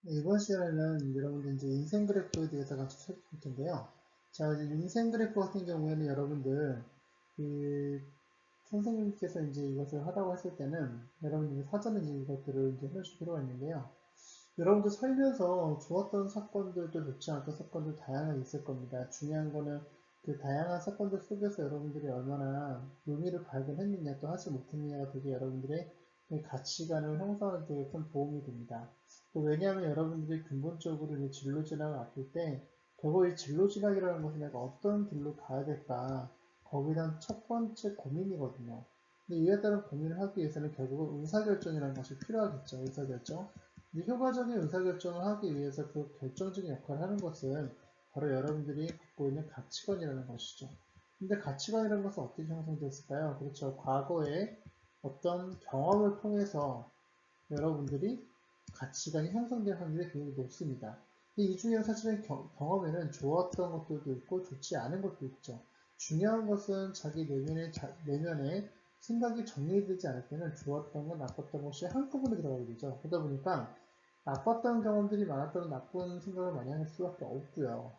네, 이번 시간에는 여러분들 이제 인생 그래프에 대해서 같이 살펴볼 텐데요. 자, 이제 인생 그래프 같은 경우에는 여러분들 그 선생님께서 이제 이것을 하라고 했을 때는 여러분들이 사전에 이것들을 이제 해주실 필요가 있는데요. 여러분들 살면서 좋았던 사건들도 좋지 않았던 사건들 다양하게 있을 겁니다. 중요한 거는 그 다양한 사건들 속에서 여러분들이 얼마나 의미를 발견했느냐 또 하지 못했느냐가 되게 여러분들의 그 가치관을 형성하는 되게 큰 도움이 됩니다. 또 왜냐하면 여러분들이 근본적으로 이 진로 진학을 앞둘 때 결국 이 진로 진학이라는 것은 내가 어떤 길로 가야 될까 거기에 대한 첫 번째 고민이거든요. 근데 이에 따른 고민을 하기 위해서는 결국은 의사결정이라는 것이 필요하겠죠. 의사결정. 효과적인 의사결정을 하기 위해서 그 결정적인 역할을 하는 것은 바로 여러분들이 갖고 있는 가치관이라는 것이죠. 근데 가치관이라는 것은 어떻게 형성됐을까요? 그렇죠. 과거에 어떤 경험을 통해서 여러분들이 가치관이 형성될 확률이 굉장히 높습니다. 이 중에 사실은 경험에는 좋았던 것들도 있고 좋지 않은 것도 있죠. 중요한 것은 자기 내면에 생각이 정리되지 않을 때는 좋았던 것, 나빴던 것이 한꺼번에 들어가게 되죠. 그러다 보니까 나빴던 경험들이 많았던 나쁜 생각을 많이 할 수밖에 없고요.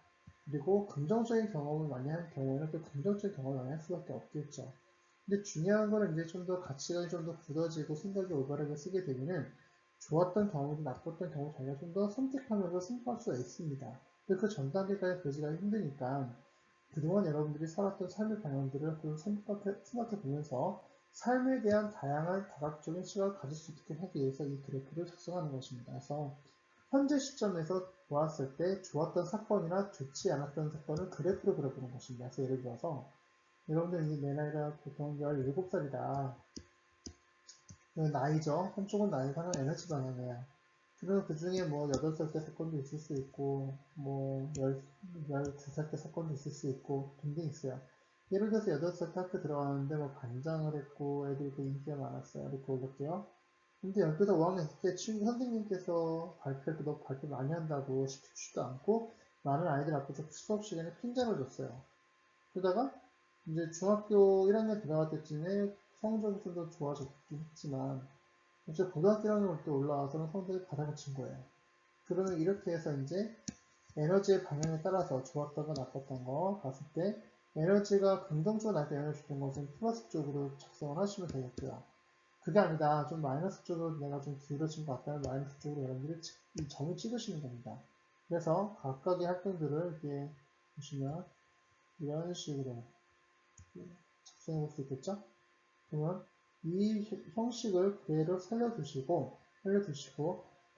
그리고 긍정적인 경험을 많이 할 경우에는 또 긍정적인 경험을 많이 할 수밖에 없겠죠. 근데 중요한 거는 이제 좀 더 가치관이 좀 더 굳어지고 생각이 올바르게 쓰게 되면은 좋았던 경험도 나빴던 경험 자기가 좀 더 선택하면서 승부할 수가 있습니다. 근데 그 전 단계까지 되지가 힘드니까 그동안 여러분들이 살았던 삶의 방향들을 생각해 보면서 삶에 대한 다양한 다각적인 시각을 가질 수 있게 하기 위해서 이 그래프를 작성하는 것입니다. 그래서 현재 시점에서 보았을 때 좋았던 사건이나 좋지 않았던 사건을 그래프로 그려보는 것입니다. 그래서 예를 들어서 여러분들 이제 내 나이가 보통 17살이다. 나이죠. 한쪽은 나이가 하나 에너지 방향이에요. 그리고 그 중에 뭐 8살 때 사건도 있을 수 있고, 뭐 12살 때 사건도 있을 수 있고, 등등 있어요. 예를 들어서 8살 때 학교 들어가는데 뭐 반장을 했고, 애들도 인기가 많았어요. 이렇게 올릴게요. 근데 12살 5학년 있을 때 친구 선생님께서 발표할 때 너 발표 많이 한다고 시키지도 않고, 많은 아이들 앞에서 수업 시간에 핀잔을 줬어요. 그러다가 이제 중학교 1학년 들어갈 때쯤에 성적이 좀 더 좋아졌긴 했지만 이제 고등학교 1학년 올 때 올라와서는 성적이 바닥을 친 거예요. 그러면 이렇게 해서 이제 에너지의 방향에 따라서 좋았던 거 나빴던 거 봤을 때 에너지가 긍정적으로 나한테 에너지 줬던 것은 플러스 쪽으로 작성을 하시면 되겠고요. 그게 아니다. 좀 마이너스 쪽으로 내가 좀 기울어진 것 같다면 마이너스 쪽으로 여러분들이 이 점을 찍으시는 겁니다. 그래서 각각의 활동들을 이렇게 보시면 이런 식으로 작성해 볼 수 있겠죠? 그러면 이 형식을 그대로 살려두시고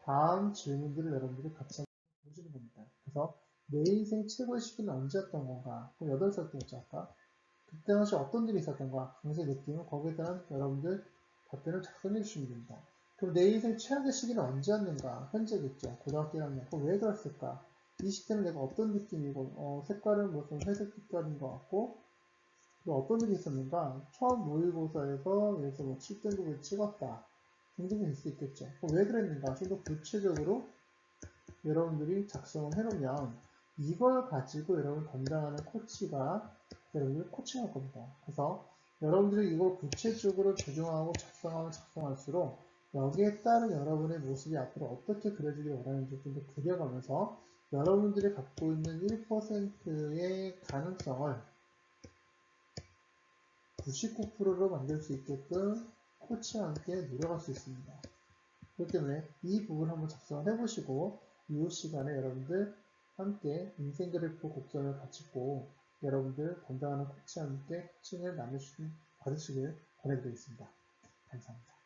다음 질문들을 여러분들이 같이 보시는 겁니다. 그래서 내 인생 최고의 시기는 언제였던 건가? 그럼 8살 때였죠, 아까. 그때 당시 어떤 일이 있었던가? 당시의 느낌은 거기에 대한 여러분들 답변을 작성해 주시면 됩니다. 그럼 내 인생 최악의 시기는 언제였는가? 현재겠죠. 고등학교 1학년. 그럼 왜 그랬을까? 이 시기는 내가 어떤 느낌이고, 색깔은 무슨 회색 색깔인 것 같고, 또 어떤 일이 있었는가? 처음 모의고사에서 여기서 뭐 7등급을 찍었다. 등등이 될 수 있겠죠. 왜 그랬는가? 좀 더 구체적으로 여러분들이 작성을 해놓으면 이걸 가지고 여러분 담당하는 코치가 여러분들 코칭할 겁니다. 그래서 여러분들이 이걸 구체적으로 조정하고 작성할수록 여기에 따른 여러분의 모습이 앞으로 어떻게 그려지길 원하는지 좀 더 그려가면서 여러분들이 갖고 있는 1%의 가능성을 99%로 만들 수 있게끔 코치와 함께 노력할 수 있습니다. 그렇기 때문에 이 부분을 한번 작성을 해보시고 이후 시간에 여러분들 함께 인생 그래프 곡선을 같이고 여러분들 담당하는 코치와 함께 코칭을 받으시길 권해드리겠습니다. 감사합니다.